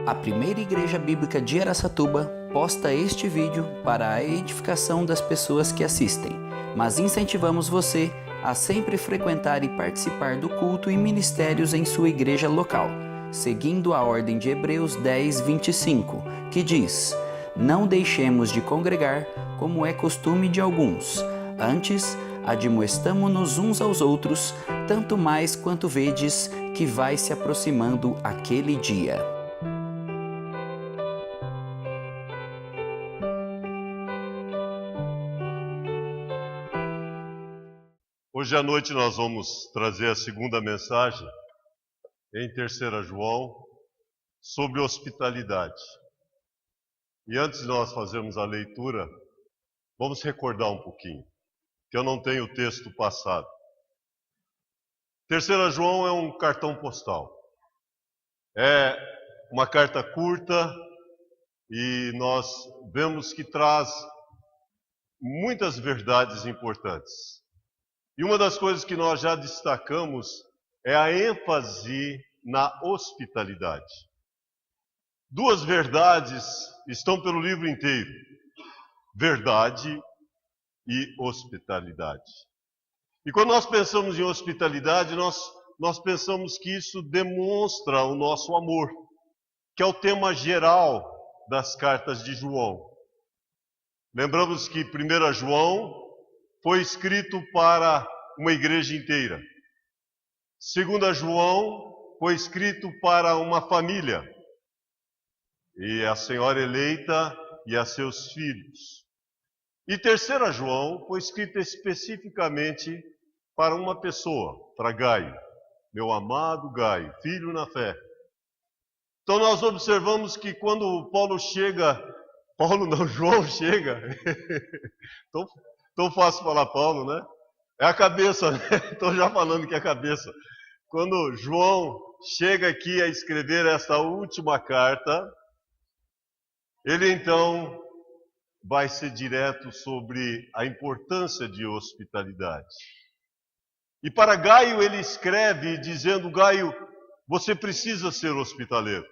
A primeira igreja bíblica de Araçatuba posta este vídeo para a edificação das pessoas que assistem, mas incentivamos você a sempre frequentar e participar do culto e ministérios em sua igreja local, seguindo a ordem de Hebreus 10, 25, que diz: "Não deixemos de congregar, como é costume de alguns. Antes, admoestamo-nos uns aos outros, tanto mais quanto vedes que vai se aproximando aquele dia." Hoje à noite nós vamos trazer a segunda mensagem em 3 João sobre hospitalidade. E antes de nós fazermos a leitura, vamos recordar um pouquinho, que eu não tenho o texto passado. 3 João é um cartão postal. É uma carta curta e nós vemos que traz muitas verdades importantes. E uma das coisas que nós já destacamos é a ênfase na hospitalidade. Duas verdades estão pelo livro inteiro: verdade e hospitalidade. E quando nós pensamos em hospitalidade, nós pensamos que isso demonstra o nosso amor, que é o tema geral das cartas de João. Lembramos que 1 João foi escrito para uma igreja inteira. 2 João foi escrito para uma família, e a senhora eleita e a seus filhos. E 3 João foi escrito especificamente para uma pessoa, para Gaio, meu amado Gaio, filho na fé. Então nós observamos que quando João chega, tão fácil falar Paulo, né? É a cabeça, né? Estou já falando que é a cabeça. Quando João chega aqui a escrever essa última carta, ele então vai ser direto sobre a importância de hospitalidade. E para Gaio ele escreve dizendo: Gaio, você precisa ser hospitaleiro.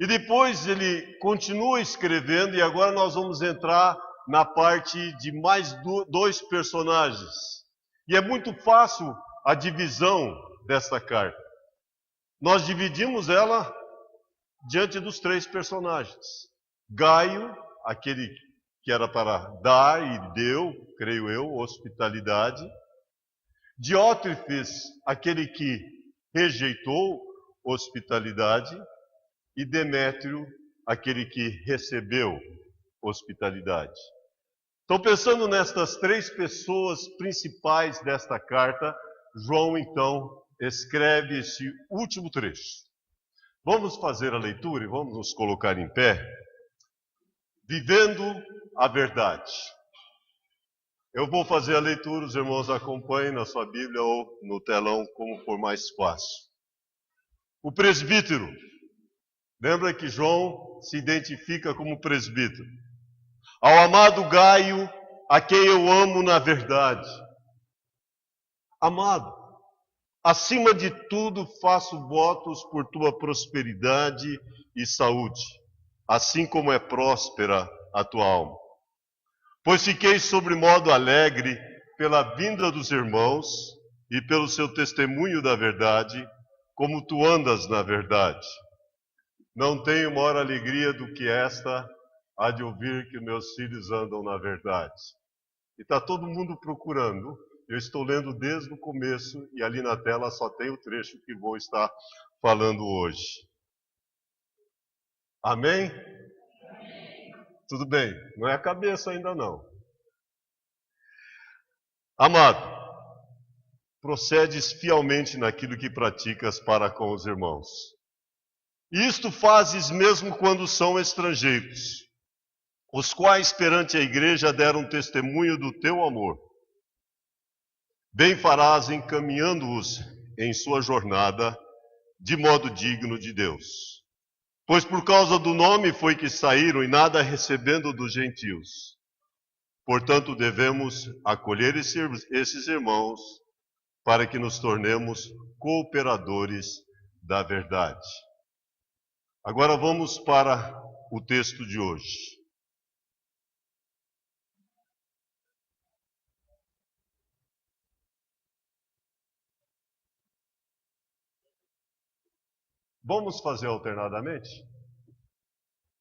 E depois ele continua escrevendo, e agora nós vamos entrar na parte de mais dois personagens. E é muito fácil a divisão desta carta. Nós dividimos ela diante dos 3 personagens. Gaio, aquele que era para dar e deu, creio eu, hospitalidade. Diótrefes, aquele que rejeitou hospitalidade. E Demétrio, aquele que recebeu hospitalidade. Então, pensando nestas 3 pessoas principais desta carta, João então escreve esse último trecho. Vamos fazer a leitura e vamos nos colocar em pé. Vivendo a verdade. Eu vou fazer a leitura, os irmãos acompanhem na sua Bíblia ou no telão, como for mais fácil. O presbítero. Lembra que João se identifica como presbítero. Ao amado Gaio, a quem eu amo na verdade. Amado, acima de tudo faço votos por tua prosperidade e saúde, assim como é próspera a tua alma. Pois fiquei sobremodo alegre pela vinda dos irmãos e pelo seu testemunho da verdade, como tu andas na verdade. Não tenho maior alegria do que esta, a de ouvir que meus filhos andam na verdade. E está todo mundo procurando. Eu estou lendo desde o começo e ali na tela só tem o trecho que vou estar falando hoje. Amém? Tudo bem, não é a cabeça ainda não. Amado, procedes fielmente naquilo que praticas para com os irmãos. Isto fazes mesmo quando são estrangeiros, os quais perante a igreja deram testemunho do teu amor. Bem farás encaminhando-os em sua jornada, de modo digno de Deus. Pois por causa do nome foi que saíram e nada recebendo dos gentios. Portanto, devemos acolher esses irmãos para que nos tornemos cooperadores da verdade. Agora vamos para o texto de hoje. Vamos fazer alternadamente?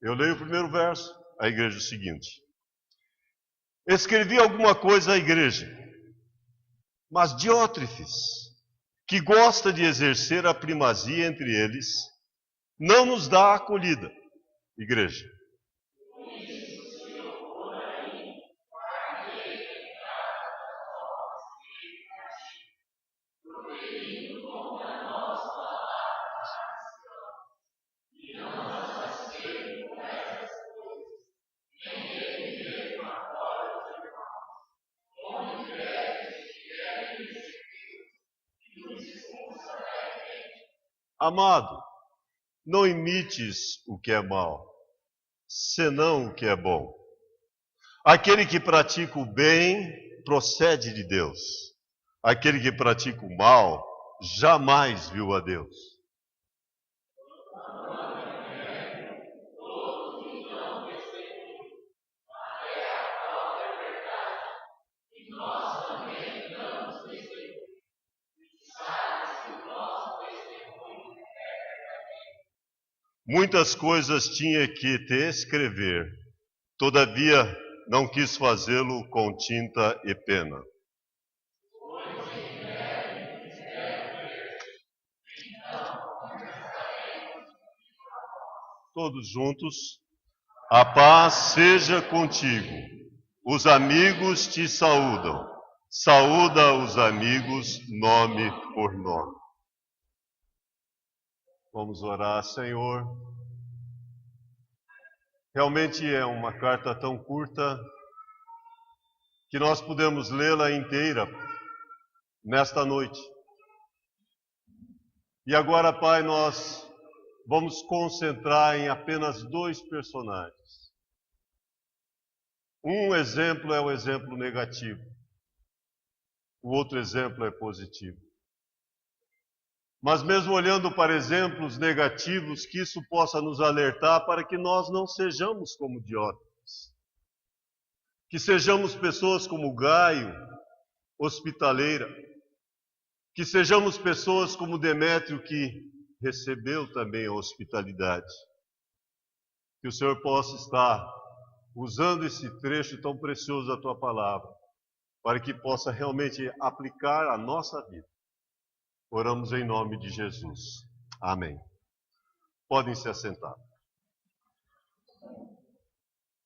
Eu leio o primeiro verso, a igreja o seguinte. Escrevi alguma coisa à igreja, mas Diótrefes, que gosta de exercer a primazia entre eles, não nos dá acolhida. Igreja. Amado, não imites o que é mal, senão o que é bom. Aquele que pratica o bem procede de Deus. Aquele que pratica o mal jamais viu a Deus. Muitas coisas tinha que te escrever, todavia não quis fazê-lo com tinta e pena. Todos juntos. A paz seja contigo. Os amigos te saúdam. Saúda os amigos, nome por nome. Vamos orar, Senhor. Realmente é uma carta tão curta que nós podemos lê-la inteira nesta noite. E agora, Pai, nós vamos concentrar em apenas 2 personagens. Um exemplo é o exemplo negativo. O outro exemplo é positivo. Mas mesmo olhando para exemplos negativos, que isso possa nos alertar para que nós não sejamos como Diótrefes. Que sejamos pessoas como Gaio, hospitaleira. Que sejamos pessoas como Demétrio, que recebeu também a hospitalidade. Que o Senhor possa estar usando esse trecho tão precioso da Tua Palavra, para que possa realmente aplicar a nossa vida. Oramos em nome de Jesus. Amém. Podem se assentar.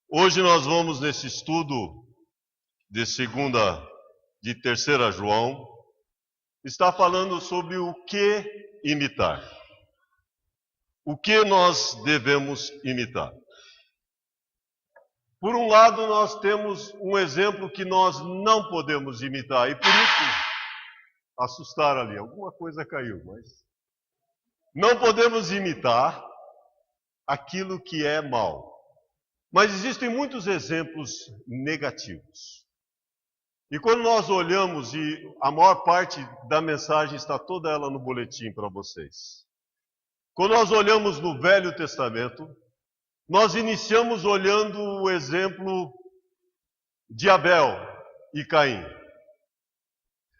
Hoje nós vamos nesse estudo de 3ª João, está falando sobre o que imitar. O que nós devemos imitar? Por um lado, nós temos um exemplo que nós não podemos imitar, e por isso assustaram ali, alguma coisa caiu, mas não podemos imitar aquilo que é mal. Mas existem muitos exemplos negativos. E quando nós olhamos, e a maior parte da mensagem está toda ela no boletim para vocês. Quando nós olhamos no Velho Testamento, nós iniciamos olhando o exemplo de Abel e Caim.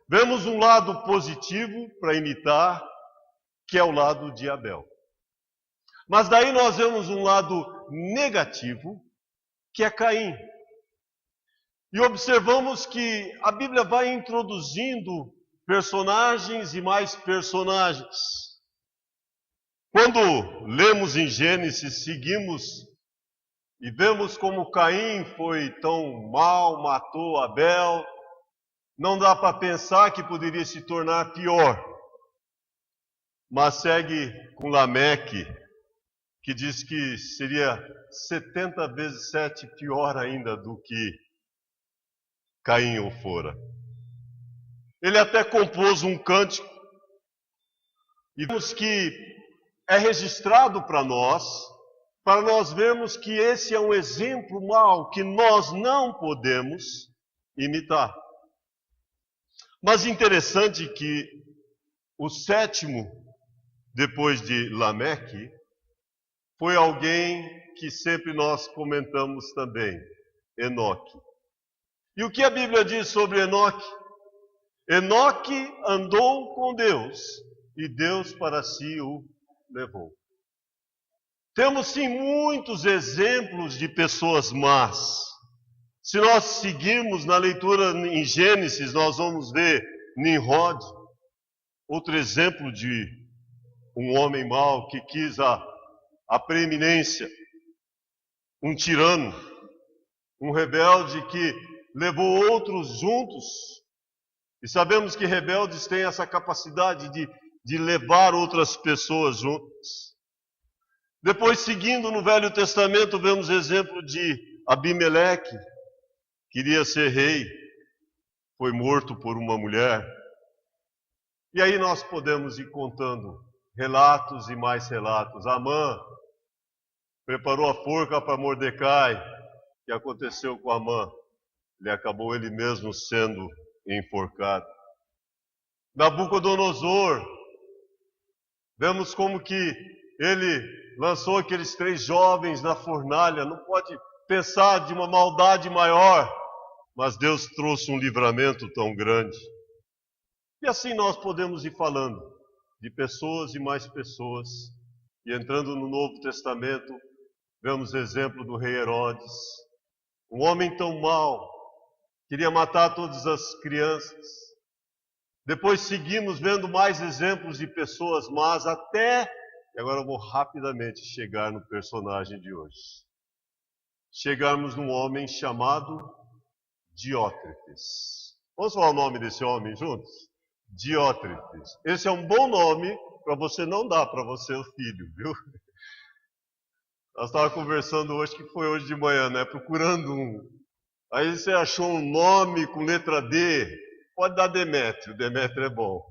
Vemos um lado positivo para imitar, que é o lado de Abel. Mas daí nós vemos um lado negativo, que é Caim. E observamos que a Bíblia vai introduzindo personagens e mais personagens. Quando lemos em Gênesis, seguimos e vemos como Caim foi tão mal, matou Abel. Não dá para pensar que poderia se tornar pior. Mas segue com Lameque, que diz que seria 70 vezes 7 pior ainda do que Caim o fora. Ele até compôs um cântico, e vemos que é registrado para nós vermos que esse é um exemplo mau que nós não podemos imitar. Mas interessante que o 7º, depois de Lameque, foi alguém que sempre nós comentamos também, Enoque. E o que a Bíblia diz sobre Enoque? Enoque andou com Deus e Deus para si o levou. Temos sim muitos exemplos de pessoas más. Se nós seguirmos na leitura em Gênesis, nós vamos ver Nimrod, outro exemplo de um homem mau que quis a preeminência, um tirano, um rebelde que levou outros juntos. E sabemos que rebeldes têm essa capacidade de levar outras pessoas juntas. Depois, seguindo no Velho Testamento, vemos exemplo de Abimeleque, queria ser rei, foi morto por uma mulher. E aí nós podemos ir contando relatos e mais relatos. Amã preparou a forca para Mordecai. O que aconteceu com Amã? Ele acabou ele mesmo sendo enforcado. Nabucodonosor, vemos como que ele lançou aqueles 3 jovens na fornalha. Não pode pensar de uma maldade maior, mas Deus trouxe um livramento tão grande. E assim nós podemos ir falando de pessoas e mais pessoas. E entrando no Novo Testamento, vemos exemplo do rei Herodes, um homem tão mau, queria matar todas as crianças. Depois seguimos vendo mais exemplos de pessoas más, até, e agora eu vou rapidamente chegar no personagem de hoje. Chegarmos num homem chamado Diótrefes. Vamos falar o nome desse homem juntos? Diótrefes. Esse é um bom nome para você não dar para você o filho, viu? Nós estávamos conversando hoje, que foi hoje de manhã, né? Procurando um. Aí você achou um nome com letra D. Pode dar Demétrio, Demétrio é bom.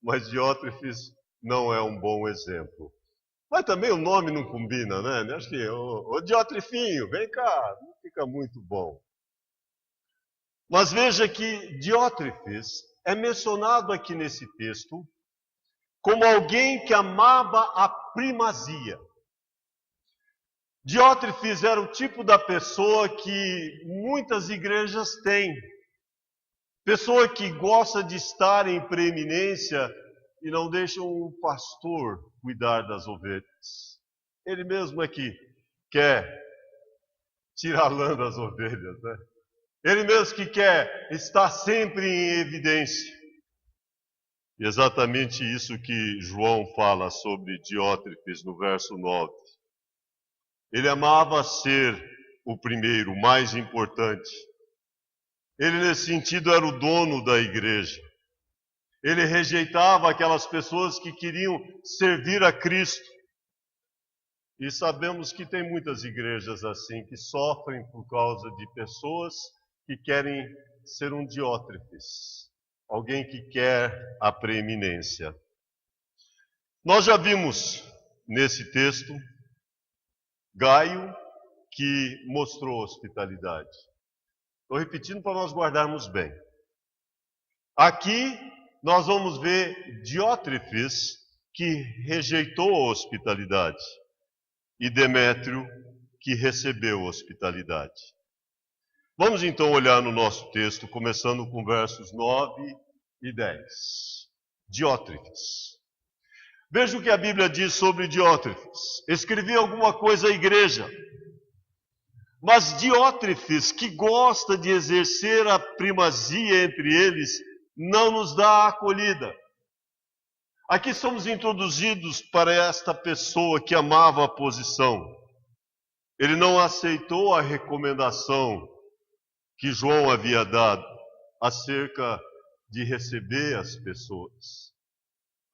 Mas Diótrefes não é um bom exemplo. Mas também o nome não combina, né? Acho que, ô Diótrefinho, vem cá, não fica muito bom. Mas veja que Diótrefes é mencionado aqui nesse texto como alguém que amava a primazia. Diótrefes era o tipo da pessoa que muitas igrejas têm. Pessoa que gosta de estar em preeminência e não deixa um pastor cuidar das ovelhas. Ele mesmo é que quer tirar a lã das ovelhas, né? Ele mesmo que quer estar sempre em evidência. E exatamente isso que João fala sobre Diótrefes no verso 9. Ele amava ser o primeiro, o mais importante. Ele, nesse sentido, era o dono da igreja. Ele rejeitava aquelas pessoas que queriam servir a Cristo. E sabemos que tem muitas igrejas assim, que sofrem por causa de pessoas que querem ser um Diótrefes, alguém que quer a preeminência. Nós já vimos nesse texto Gaio, que mostrou hospitalidade. Estou repetindo para nós guardarmos bem. Aqui nós vamos ver Diótrefes, que rejeitou a hospitalidade, e Demétrio, que recebeu a hospitalidade. Vamos então olhar no nosso texto, começando com versos 9 e 10. Diótrefes. Veja o que a Bíblia diz sobre Diótrefes. Escrevi alguma coisa à igreja, mas Diótrefes, que gosta de exercer a primazia entre eles, não nos dá acolhida. Aqui somos introduzidos para esta pessoa que amava a posição. Ele não aceitou a recomendação que João havia dado acerca de receber as pessoas.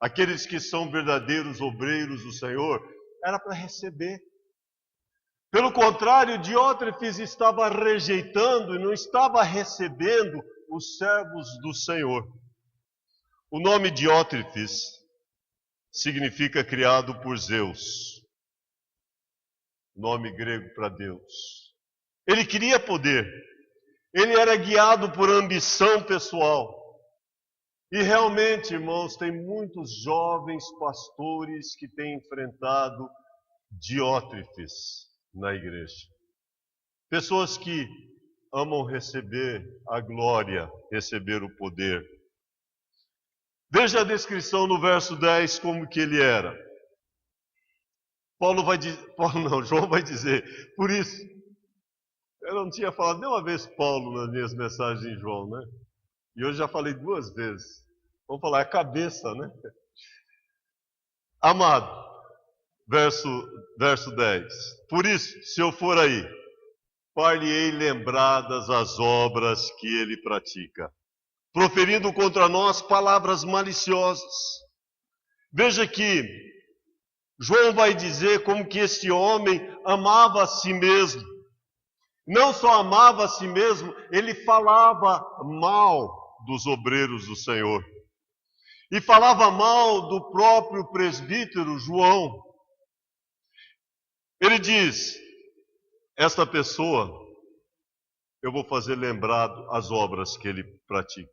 Aqueles que são verdadeiros obreiros do Senhor, era para receber. Pelo contrário, Diótrefes estava rejeitando e não estava recebendo os servos do Senhor. O nome Diótrefes significa criado por Zeus. Nome grego para Deus. Ele queria poder. Ele era guiado por ambição pessoal. E realmente, irmãos, tem muitos jovens pastores que têm enfrentado diótrefes na igreja. Pessoas que amam receber a glória, receber o poder. Veja a descrição no verso 10 como que ele era. João vai dizer, por isso, eu não tinha falado nenhuma vez Paulo nas minhas mensagens em João, né? E hoje já falei 2 vezes. Vamos falar, é a cabeça, né? Amado, verso 10. Por isso, se eu for aí, far-lhe-ei lembradas as obras que ele pratica, proferindo contra nós palavras maliciosas. Veja que João vai dizer como que este homem amava a si mesmo. Não só amava a si mesmo, ele falava mal dos obreiros do Senhor. E falava mal do próprio presbítero João. Ele diz, esta pessoa, eu vou fazer lembrado as obras que ele pratica.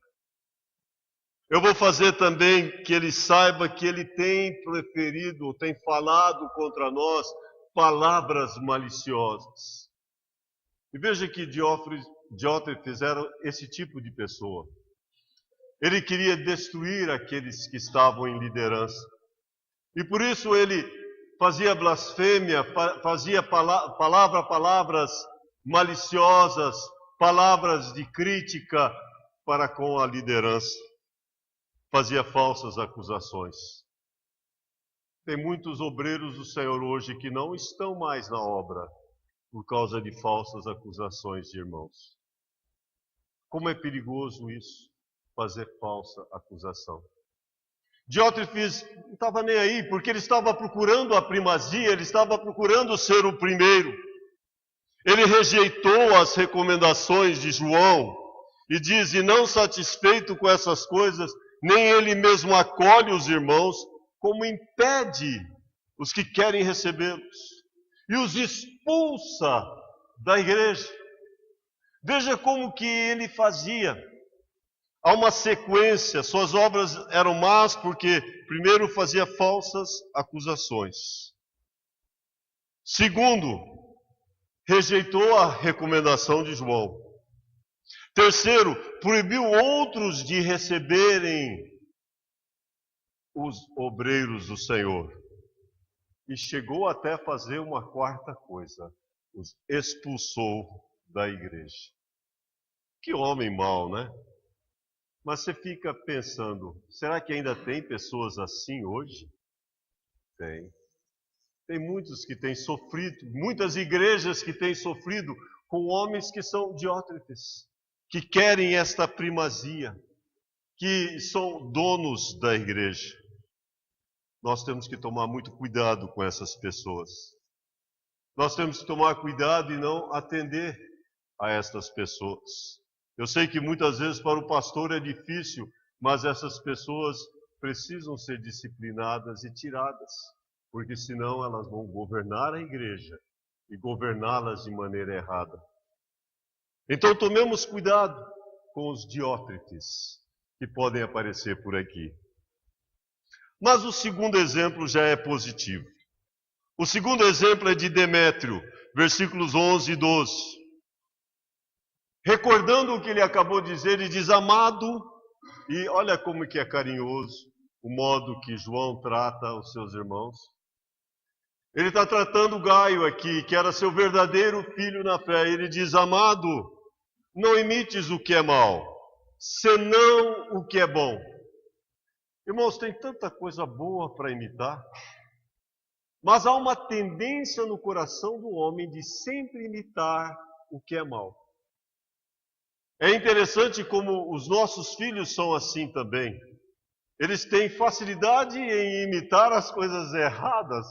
Eu vou fazer também que ele saiba que ele tem preferido, tem falado contra nós palavras maliciosas. E veja que Diótrefes era esse tipo de pessoa. Ele queria destruir aqueles que estavam em liderança. E por isso ele fazia blasfêmia, fazia palavras maliciosas, palavras de crítica para com a liderança. Fazia falsas acusações. Tem muitos obreiros do Senhor hoje que não estão mais na obra por causa de falsas acusações de irmãos. Como é perigoso isso, fazer falsa acusação. Diótrefes não estava nem aí, porque ele estava procurando a primazia, ele estava procurando ser o primeiro. Ele rejeitou as recomendações de João e diz, e não satisfeito com essas coisas, nem ele mesmo acolhe os irmãos, como impede os que querem recebê-los e os expulsa da igreja. Veja como que ele fazia. Há uma sequência, suas obras eram más porque primeiro fazia falsas acusações. Segundo, rejeitou a recomendação de João. Terceiro, proibiu outros de receberem os obreiros do Senhor. E chegou até a fazer uma quarta coisa, os expulsou da igreja. Que homem mau, né? Mas você fica pensando, será que ainda tem pessoas assim hoje? Tem. Tem muitos que têm sofrido, muitas igrejas que têm sofrido com homens que são diótrefes, que querem esta primazia, que são donos da igreja. Nós temos que tomar muito cuidado com essas pessoas. Nós temos que tomar cuidado e não atender a estas pessoas. Eu sei que muitas vezes para o pastor é difícil, mas essas pessoas precisam ser disciplinadas e tiradas, porque senão elas vão governar a igreja e governá-las de maneira errada. Então tomemos cuidado com os diótrefes que podem aparecer por aqui. Mas o segundo exemplo já é positivo. O segundo exemplo é de Demétrio, versículos 11 e 12. Recordando o que ele acabou de dizer, ele diz, amado, e olha como que é carinhoso o modo que João trata os seus irmãos. Ele está tratando Gaio aqui, que era seu verdadeiro filho na fé. Ele diz, amado, não imites o que é mal, senão o que é bom. Irmãos, tem tanta coisa boa para imitar, mas há uma tendência no coração do homem de sempre imitar o que é mal. É interessante como os nossos filhos são assim também. Eles têm facilidade em imitar as coisas erradas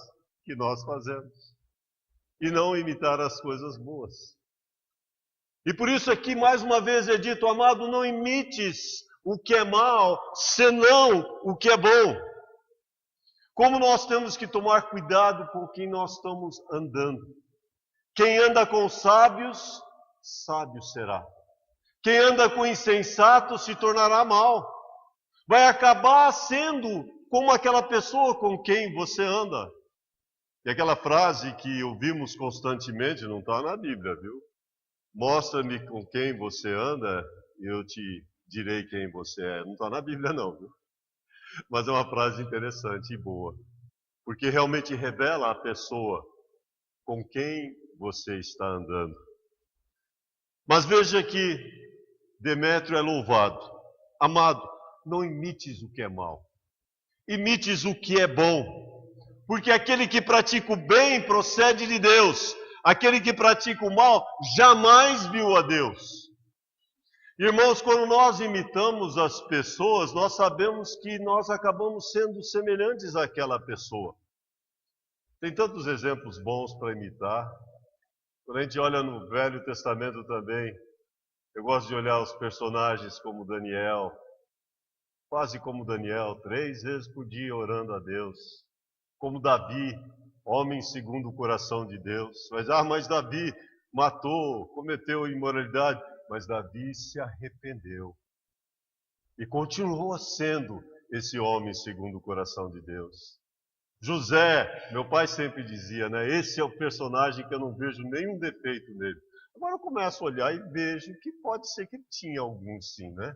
que nós fazemos e não imitar as coisas boas. E por isso aqui mais uma vez é dito, amado, não imites o que é mal, senão o que é bom. Como nós temos que tomar cuidado com quem nós estamos andando. Quem anda com sábios, sábio será. Quem anda com insensato se tornará mal. Vai acabar sendo como aquela pessoa com quem você anda. E aquela frase que ouvimos constantemente não está na Bíblia, viu? Mostra-me com quem você anda e eu te direi quem você é. Não está na Bíblia não, viu? Mas é uma frase interessante e boa. Porque realmente revela a pessoa com quem você está andando. Mas veja que Demétrio é louvado. Amado, não imites o que é mal. Imites o que é bom. Porque aquele que pratica o bem procede de Deus. Aquele que pratica o mal jamais viu a Deus. Irmãos, quando nós imitamos as pessoas, nós sabemos que nós acabamos sendo semelhantes àquela pessoa. Tem tantos exemplos bons para imitar. Quando a gente olha no Velho Testamento também, eu gosto de olhar os personagens como Daniel, quase como Daniel, 3 vezes por dia orando a Deus. Como Davi, homem segundo o coração de Deus. Mas Davi matou, cometeu imoralidade. Mas Davi se arrependeu. E continuou sendo esse homem segundo o coração de Deus. José, meu pai sempre dizia, né? Esse é o personagem que eu não vejo nenhum defeito nele. Agora eu começo a olhar e vejo que pode ser que ele tinha algum sim, né?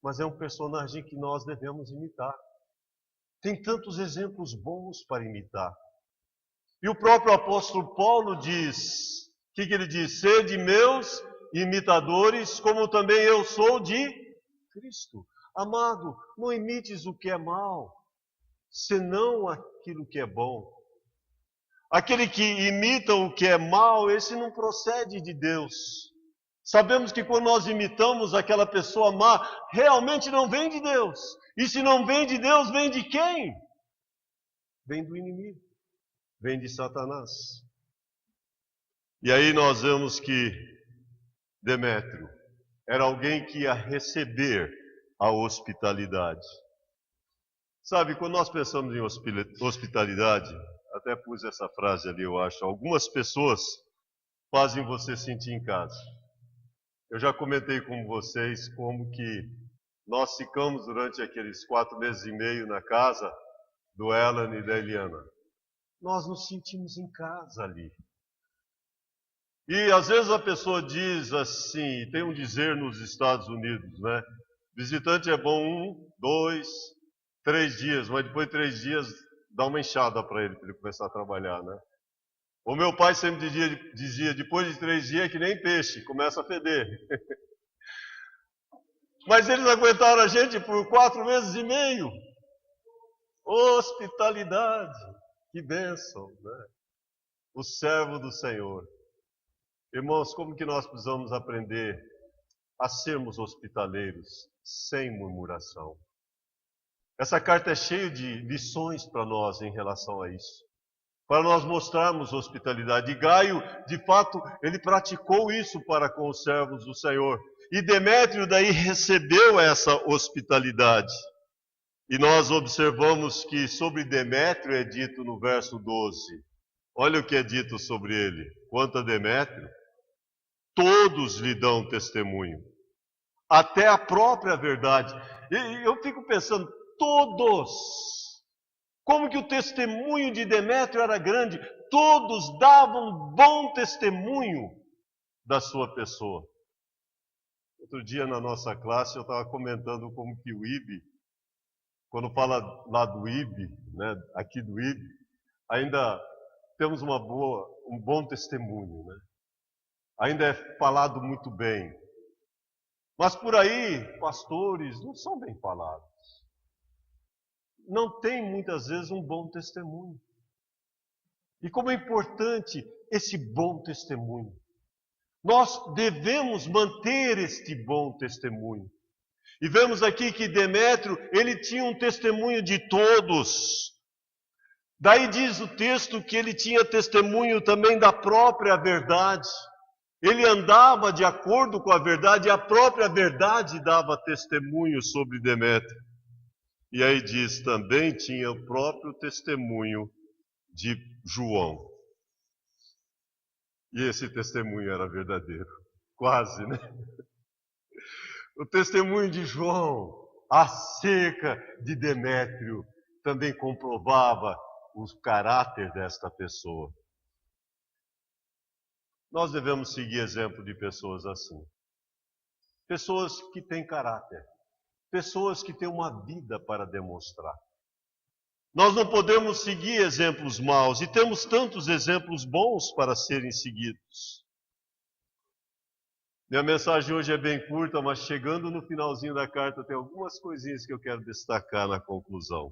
Mas é um personagem que nós devemos imitar. Tem tantos exemplos bons para imitar. E o próprio apóstolo Paulo diz, o que ele diz? Sede meus imitadores, como também eu sou de Cristo. Amado, não imites o que é mal, senão aquilo que é bom. Aquele que imita o que é mal, esse não procede de Deus. Sabemos que quando nós imitamos aquela pessoa má, realmente não vem de Deus. E se não vem de Deus, vem de quem? Vem do inimigo. Vem de Satanás. E aí nós vemos que Demétrio era alguém que ia receber a hospitalidade. Sabe, quando nós pensamos em hospitalidade, até pus essa frase ali, eu acho, algumas pessoas fazem você sentir em casa. Eu já comentei com vocês como que nós ficamos durante aqueles 4 meses e meio na casa do Alan e da Eliana. Nós nos sentimos em casa ali. E às vezes a pessoa diz assim, tem um dizer nos Estados Unidos, né? Visitante é bom 1, 2, 3 dias, mas depois de 3 dias dá uma enxada para ele começar a trabalhar, né? O meu pai sempre dizia, depois de 3 dias é que nem peixe, começa a feder. Mas eles aguentaram a gente por 4 meses e meio. Hospitalidade, que bênção, né? O servo do Senhor. Irmãos, como que nós precisamos aprender a sermos hospitaleiros sem murmuração? Essa carta é cheia de lições para nós em relação a isso. Para nós mostrarmos hospitalidade. E Gaio, de fato, ele praticou isso para com os servos do Senhor. E Demétrio daí recebeu essa hospitalidade. E nós observamos que sobre Demétrio é dito no verso 12. Olha o que é dito sobre ele. Quanto a Demétrio, todos lhe dão testemunho. Até a própria verdade. E eu fico pensando, todos. Como que o testemunho de Demétrio era grande. Todos davam bom testemunho da sua pessoa. Outro dia na nossa classe eu estava comentando como que o IB, quando fala lá do IB, né, aqui do IB, ainda temos um bom testemunho, né? Ainda é falado muito bem. Mas por aí, pastores não são bem falados. Não tem muitas vezes um bom testemunho. E como é importante esse bom testemunho. Nós devemos manter este bom testemunho. E vemos aqui que Demétrio, ele tinha um testemunho de todos. Daí diz o texto que ele tinha testemunho também da própria verdade. Ele andava de acordo com a verdade e a própria verdade dava testemunho sobre Demétrio. E aí diz, também tinha o próprio testemunho de João. E esse testemunho era verdadeiro. Quase, né? O testemunho de João acerca de Demétrio também comprovava o caráter desta pessoa. Nós devemos seguir exemplo de pessoas assim. Pessoas que têm caráter. Pessoas que têm uma vida para demonstrar. Nós não podemos seguir exemplos maus, e temos tantos exemplos bons para serem seguidos. Minha mensagem hoje é bem curta, mas chegando no finalzinho da carta, tem algumas coisinhas que eu quero destacar na conclusão.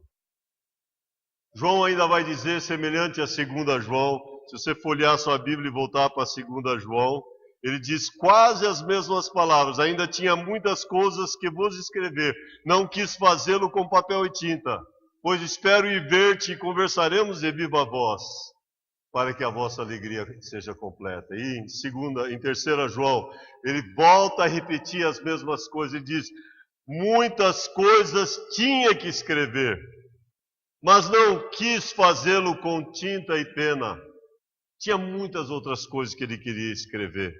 João ainda vai dizer, semelhante a 2 João, se você folhear sua Bíblia e voltar para 2 João, ele diz quase as mesmas palavras. Ainda tinha muitas coisas que vos escrever, não quis fazê-lo com papel e tinta, pois espero ir ver-te e conversaremos de viva voz, para que a vossa alegria seja completa. E em 3 João, ele volta a repetir as mesmas coisas, ele diz, muitas coisas tinha que escrever, mas não quis fazê-lo com tinta e pena. Tinha muitas outras coisas que ele queria escrever.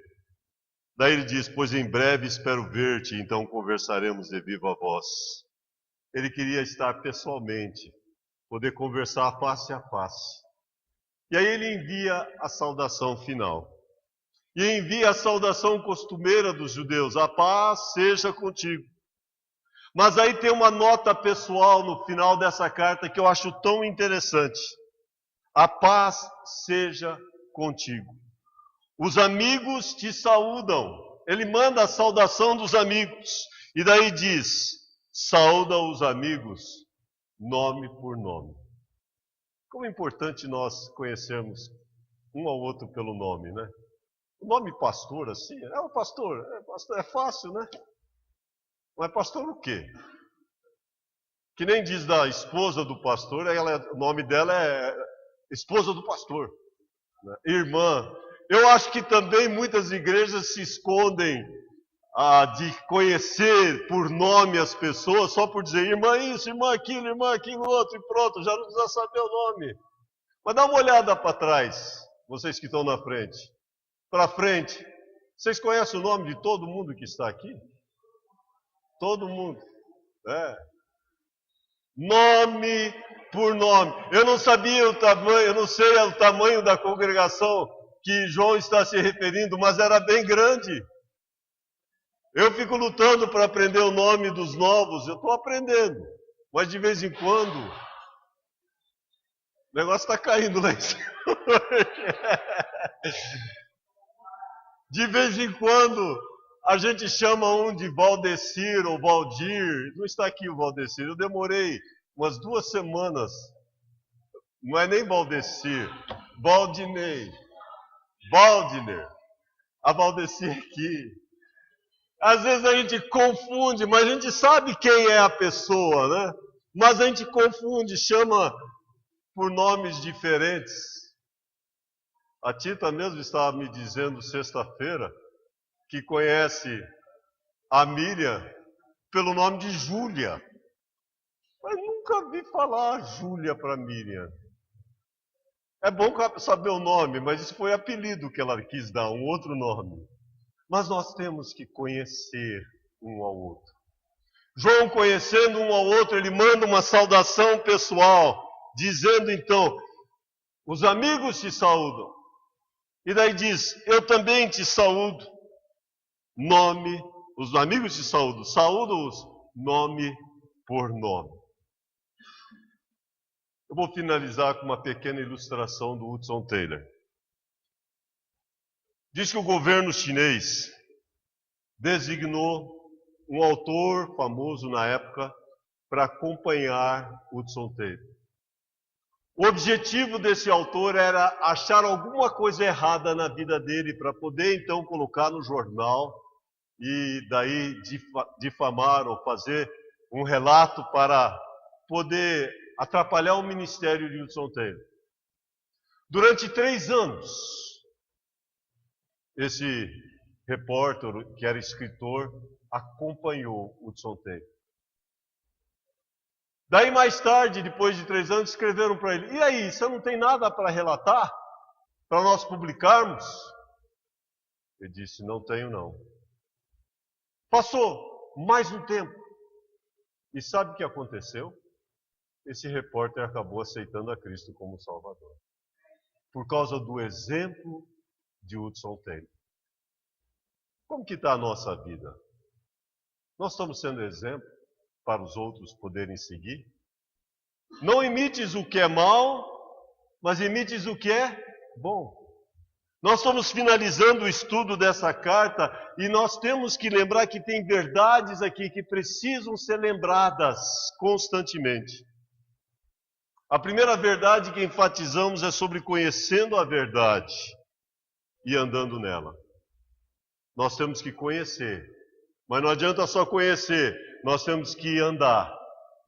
Daí ele diz, pois em breve espero ver-te, então conversaremos de viva voz. Ele queria estar pessoalmente, poder conversar face a face. E aí ele envia a saudação final. E envia a saudação costumeira dos judeus, a paz seja contigo. Mas aí tem uma nota pessoal no final dessa carta que eu acho tão interessante. A paz seja contigo. Os amigos te saúdam. Ele manda a saudação dos amigos. E daí diz, saúda os amigos, nome por nome. Como é importante nós conhecermos um ao outro pelo nome, né? O nome pastor, assim, o pastor, é fácil, né? Mas pastor o quê? Que nem diz da esposa do pastor, o nome dela é esposa do pastor, né? Irmã. Eu acho que também muitas igrejas se escondem de conhecer por nome as pessoas, só por dizer irmã isso, irmã aquilo outro, e pronto, já não precisa saber o nome. Mas dá uma olhada para trás, vocês que estão na frente. Para frente. Vocês conhecem o nome de todo mundo que está aqui? Todo mundo. Nome por nome. Eu não sabia o tamanho, eu não sei o tamanho da congregação que João está se referindo, mas era bem grande. Eu fico lutando para aprender o nome dos novos, eu estou aprendendo. Mas de vez em quando, o negócio está caindo lá em cima. De vez em quando, a gente chama um de Valdecir ou Valdir. Não está aqui o Valdecir, eu demorei umas 2 semanas. Não é nem Valdecir, Valdinei. Valdiner. A Valdecir aqui. Às vezes a gente confunde, mas a gente sabe quem é a pessoa, né? Mas a gente confunde, chama por nomes diferentes. A Tita mesmo estava me dizendo sexta-feira que conhece a Miriam pelo nome de Júlia. Mas nunca vi falar Júlia para Miriam. É bom saber o nome, mas isso foi apelido que ela quis dar, um outro nome. Mas nós temos que conhecer um ao outro. João, conhecendo um ao outro, ele manda uma saudação pessoal, dizendo então, os amigos te saúdam. E daí diz, eu também te saúdo. Nome, os amigos te saúdam, saúdo-os nome por nome. Eu vou finalizar com uma pequena ilustração do Hudson Taylor. Diz que o governo chinês designou um autor famoso na época para acompanhar Hudson Taylor. O objetivo desse autor era achar alguma coisa errada na vida dele para poder então colocar no jornal e daí difamar ou fazer um relato para poder atrapalhar o ministério de Hudson Taylor. Durante 3 anos, esse repórter, que era escritor, acompanhou Hudson Taylor. Daí mais tarde, depois de 3 anos, escreveram para ele, e aí, você não tem nada para relatar? Para nós publicarmos? Ele disse, não tenho não. Passou mais um tempo. E sabe o que aconteceu? esse repórter acabou aceitando a Cristo como Salvador. Por causa do exemplo de Hudson Taylor. Como que está a nossa vida? Nós estamos sendo exemplo para os outros poderem seguir? Não imites o que é mal, mas imites o que é bom. Nós estamos finalizando o estudo dessa carta e nós temos que lembrar que tem verdades aqui que precisam ser lembradas constantemente. A primeira verdade que enfatizamos é sobre conhecendo a verdade e andando nela. Nós temos que conhecer, mas não adianta só conhecer, nós temos que andar.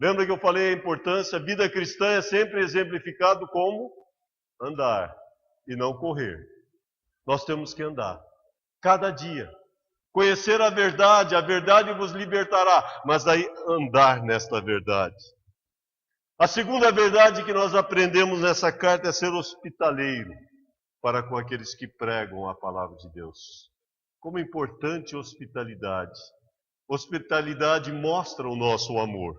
Lembra que eu falei a importância? A vida cristã é sempre exemplificado como andar e não correr. Nós temos que andar, cada dia. Conhecer a verdade vos libertará, mas daí andar nesta verdade. A segunda verdade que nós aprendemos nessa carta é ser hospitaleiro para com aqueles que pregam a palavra de Deus. Como importante hospitalidade. Hospitalidade mostra o nosso amor.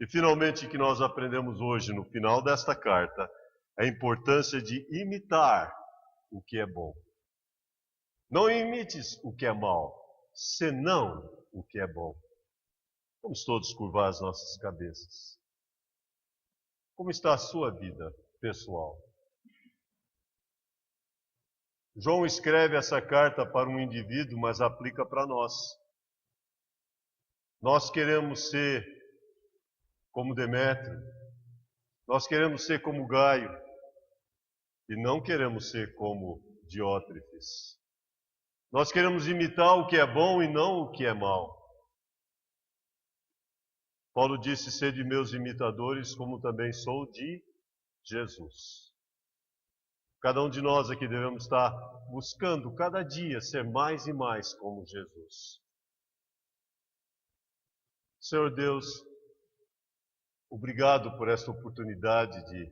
E finalmente que nós aprendemos hoje, no final desta carta, a importância de imitar o que é bom. Não imites o que é mal, senão o que é bom. Vamos todos curvar as nossas cabeças. Como está a sua vida pessoal? João escreve essa carta para um indivíduo, mas aplica para nós. Nós queremos ser como Demétrio, nós queremos ser como Gaio, e não queremos ser como Diótrefes. Nós queremos imitar o que é bom e não o que é mal. Paulo disse: sede meus imitadores, como também sou de Jesus. Cada um de nós aqui devemos estar buscando cada dia ser mais e mais como Jesus. Senhor Deus, obrigado por esta oportunidade de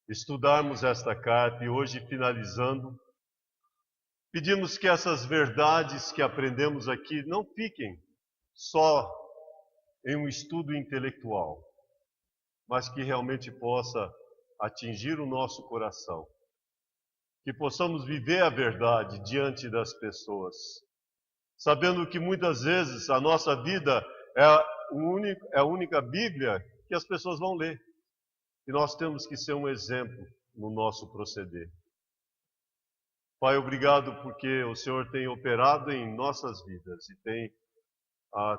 estudarmos esta carta e hoje, finalizando, pedimos que essas verdades que aprendemos aqui não fiquem só em um estudo intelectual, mas que realmente possa atingir o nosso coração. Que possamos viver a verdade diante das pessoas, sabendo que muitas vezes a nossa vida é a única Bíblia que as pessoas vão ler. E nós temos que ser um exemplo no nosso proceder. Pai, obrigado porque o Senhor tem operado em nossas vidas e tem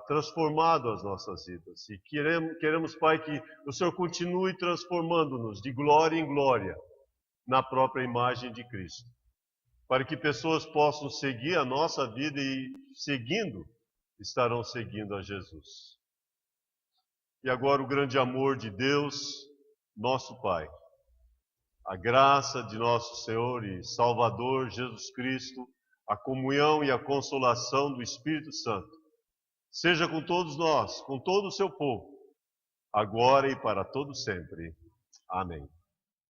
transformado as nossas vidas. E queremos, Pai, que o Senhor continue transformando-nos de glória em glória na própria imagem de Cristo. Para que pessoas possam seguir a nossa vida e, seguindo, estarão seguindo a Jesus. E agora o grande amor de Deus, nosso Pai, a graça de nosso Senhor e Salvador Jesus Cristo, a comunhão e a consolação do Espírito Santo, seja com todos nós, com todo o seu povo, agora e para todo sempre. Amém.